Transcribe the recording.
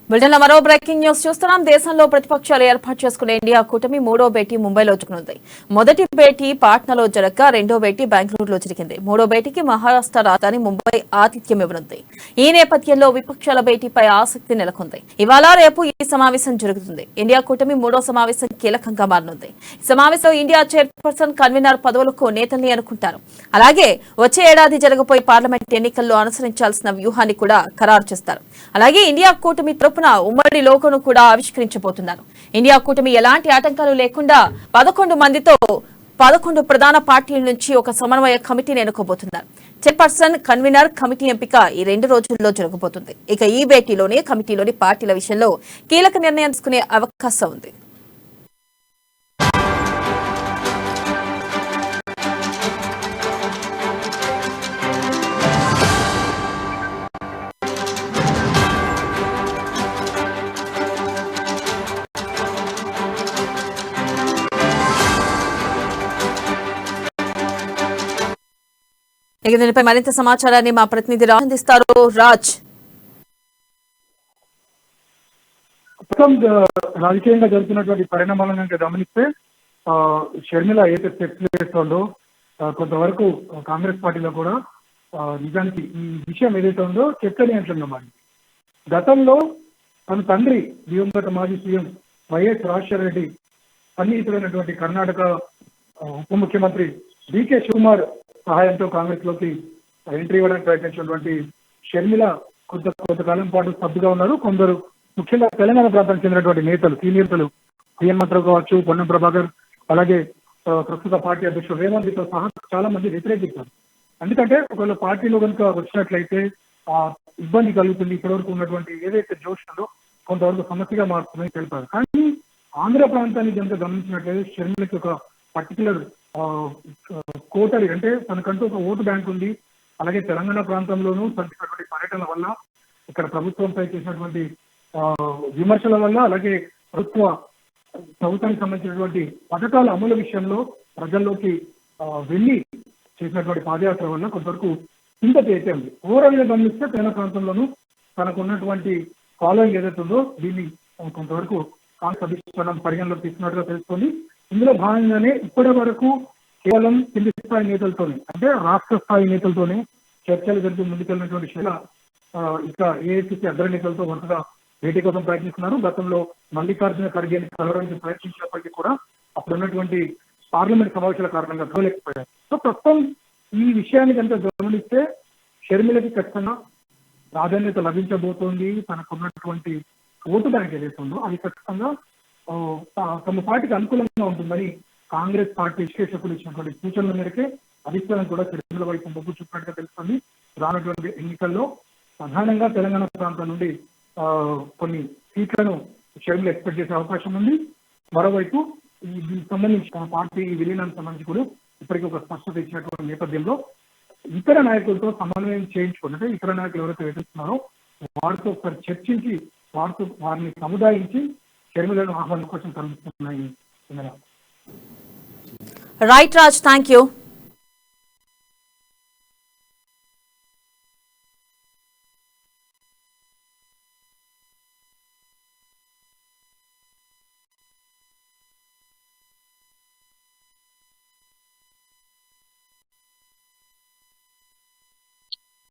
బులెటిన్లో మరో breaking news చూస్తున్నాం. దేశంలో ప్రతిపక్షాలు ఏర్పాటు చేసుకునే ఇండియా కూటమి మూడో భేటీ ముంబైలో జరగనుంది. మొదటి భేటీ పాట్నాలో జరగగా రెండో భేటీ బెంగళూరులో జరిగింది. మూడో భేటీకి మహారాష్ట్ర రాజధాని ముంబై ఆతిథ్యం ఇవ్వనుంది. ఈ నేపథ్యంలో విపక్షాల భేటీపై ఆసక్తి నెలకొంది. ఇవాళ రేపు ఈ సమావేశం జరుగుతుంది. ఇండియా కూటమి మూడో సమావేశం కీలకంగా మారనుంది. ఈ సమావేశంలో ఇండియా చైర్పర్సన్, కన్వీనర్ పదవులకు నేతల్ని అనుకుంటారు. అలాగే వచ్చే ఏడాది జరగబోయే పార్లమెంట్ ఎన్నికల్లో అనుసరించాల్సిన వ్యూహాన్ని కూడా ఖరారు చేస్తారు. అలాగే ఇండియా కూటమి ఉమ్మడి లోగోను కూడా ఆవిష్కరించబోతున్నారు. ఇండియా కూటమి ఎలాంటి ఆటంకాలు లేకుండా 11 మందితో 11 ప్రధాన పార్టీల నుంచి ఒక సమన్వయ కమిటీని ఎన్నుకోబోతున్నారు. చైర్పర్సన్, కన్వీనర్ కమిటీ ఎంపిక ఈ 2 రోజుల్లో జరగబోతుంది. ఇక ఈ భేటీలోనే కమిటీలోని పార్టీల విషయంలో కీలక నిర్ణయం తీసుకునే అవకాశం ఉంది. ఇక దీనిపై మరింత సమాచారాన్ని మా ప్రతినిధి రాజ్ అందిస్తారు. రాజ్, రాజకీయంగా జరుగుతున్నటువంటి పరిణామాలను గమనిస్తే షర్మిల ఏదైతే స్టెప్స్ వేస్తుందో కొంతవరకు కాంగ్రెస్ పార్టీలో కూడా నిజానికి ఈ విషయం ఏదైతే ఉందో చర్చనీయాంశంగా మారింది. గతంలో తన తండ్రి దివంగత మాజీ సీఎం వైఎస్ రాజశేఖర రెడ్డి సన్నిహితుడైనటువంటి కర్ణాటక ఉప ముఖ్యమంత్రి డికే శివకుమార్ సహాయంతో కాంగ్రెస్ లోకి ఎంట్రీ ఇవ్వడానికి ప్రయత్నించినటువంటి షర్మిల కొంతకాలం పాటు సభ్యుగా ఉన్నారు. కొందరు ముఖ్యంగా తెలంగాణ ప్రాంతానికి చెందినటువంటి నేతలు, సీనియర్లు హేమంతరావు కావచ్చు, పొన్నం ప్రభాకర్, అలాగే ప్రస్తుత పార్టీ అధ్యక్షుడు రేవంత్ రెడ్డితో సహా చాలా మంది వ్యతిరేకించారు. ఎందుకంటే ఒకవేళ పార్టీలో కనుక వచ్చినట్లయితే ఇబ్బంది కలుగుతుంది, ఇప్పటివరకు ఉన్నటువంటి ఏదైతే జోష్ ఉందో కొంతవరకు సమస్యగా మారుతుందని తెలిపారు. కానీ ఆంధ్ర ప్రాంతాన్ని కనుక గమనించినట్లయితే షర్మిలకి ఒక పర్టికులర్ కోటరి అంటే తనకంటూ ఒక ఓటు బ్యాంక్ ఉంది. అలాగే తెలంగాణ ప్రాంతంలోనూ తనటువంటి పర్యటనల వల్ల, ఇక్కడ ప్రభుత్వంపై చేసినటువంటి విమర్శల వల్ల, అలాగే ప్రభుత్వానికి సంబంధించినటువంటి పథకాల అమలు విషయంలో ప్రజల్లోకి వెళ్ళి చేసినటువంటి పాదయాత్ర వల్ల కొంతవరకు సింపతి అయితే ఉంది. ఓవరాల్ గా గమనిస్తే తెలంగాణ ప్రాంతంలోనూ తనకు ఉన్నటువంటి ఫాలోయింగ్ ఏదైతే ఉందో దీన్ని కొంతవరకు కాంగ్రెస్ అధిష్టానం పరిగణలోకి తీసుకున్నట్టుగా తెలుస్తుంది. ఇందులో భాగంగానే ఇప్పటి వరకు కేవలం కింది స్థాయి నేతలతోనే, అంటే రాష్ట్ర స్థాయి నేతలతోనే చర్చలు జరిపి ముందుకెళ్ళినటువంటి శైల ఇంకా ఏఐసీసీ అగ్ర నేతలతో వరుసగా భేటీ కోసం ప్రయత్నిస్తున్నారు. గతంలో మల్లికార్జున ఖర్గేని కలవడానికి ప్రయత్నించినప్పటికీ కూడా అప్పుడు ఉన్నటువంటి పార్లమెంట్ సమావేశాల కారణంగా కలవలేకపోయారు. సో ప్రస్తుతం ఈ విషయాన్ని కనుక గమనిస్తే షర్మిలకి ఖచ్చితంగా ప్రాధాన్యత లభించబోతోంది. తనకున్నటువంటి ఓటు బ్యాంక్ ఏదైతే ఉందో అది ఖచ్చితంగా తమ పార్టీకి అనుకూలంగా ఉంటుందని కాంగ్రెస్ పార్టీ విశ్లేషకులు ఇచ్చినటువంటి సూచనల మేరకే అధిష్టానం కూడా షర్మిల వైపు మొగ్గు చూపినట్టుగా తెలుస్తుంది. రానున్నటువంటి ఎన్నికల్లో ప్రధానంగా తెలంగాణ ప్రాంతం నుండి కొన్ని సీట్లను షర్మిల ఎక్స్పెక్ట్ చేసే అవకాశం ఉంది. మరోవైపు దీనికి సంబంధించి తమ పార్టీ విలీనానికి సంబంధించి కూడా ఇప్పటికీ ఒక స్పష్టత ఇచ్చినటువంటి నేపథ్యంలో ఇతర నాయకులతో సమన్వయం చేయించుకుంటే ఇతర నాయకులు ఎవరైతే ఎదుర్కొన్నారో వారితో ఒకసారి చర్చించి వారిని సముదాయించి షర్మిలను ఆహ్వానం కోసం కలుగుతున్నాయి. Right Raj, thank you.